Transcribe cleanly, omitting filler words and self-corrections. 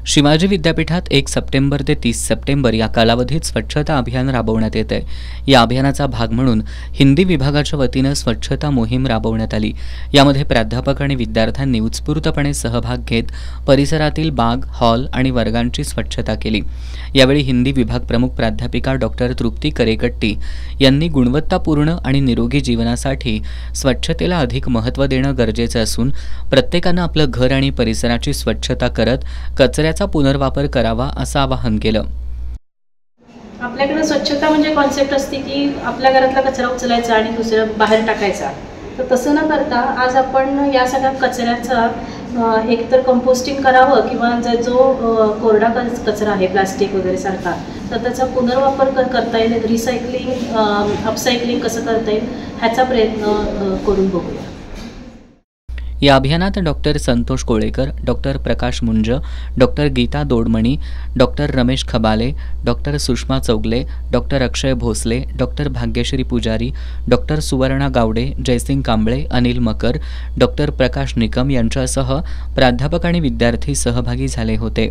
शिवाजी विद्यापीठात 1 सप्टेंबर ते 30 सप्टेंबर या कालावधीत स्वच्छता अभियान राबवण्यात येत आहे। या अभियानाचा भाग म्हणून हिंदी विभागाच्या वतीनं स्वच्छता मोहीम राबवण्यात आली। यामध्ये प्राध्यापक आणि विद्यार्थ्यांनी उत्स्फूर्तपणे सहभाग घेत परिसरातील बाग, हॉल आणि वर्गांची स्वच्छता केली। यावेळी हिंदी विभाग प्रमुख प्राध्यापिका डॉक्टर तृप्ती करेकट्टी यांनी गुणवत्तापूर्ण आणि निरोगी जीवनासाठी स्वच्छतेला अधिक महत्त्व देणं गरजेचं असून प्रत्येकानं आपलं घर आणि परिसराची स्वच्छता करत कचऱ्याचा पुनर्वापर करावा असं आवाहन केलं। आपल्याकडे स्वच्छता म्हणजे कॉन्सेप्ट असते की आपल्या घरातला कचरा उचलायचा आणि दुसऱ्या बाहेर टाकायचा, तर तसं न करता आज आपण या सगळ्या कचऱ्याचा एकतर कंपोस्टिंग करावं किंवा जो कोरडा कचरा आहे प्लास्टिक वगैरे सारखा, तर त्याचा पुनर्वापर करता येईल, रिसायकलिंग अपसायकलिंग कसं करता येईल ह्याचा प्रयत्न करून बघूया। या अभियानात doctor Santosh Kolekar, doctor Prakash Munj, doctor Geeta Dodmani, doctor Ramesh Khabale, doctor Sushma Chougule, doctor Akshay Bhosale, doctor Bhagyashree Pujari, doctor Suvarna Gawade, Jaysing Kamble, Anil Makar, doctor Prakash Nikam यांच्यासह प्राध्यापक आणि विद्यार्थी सहभागी झाले होते।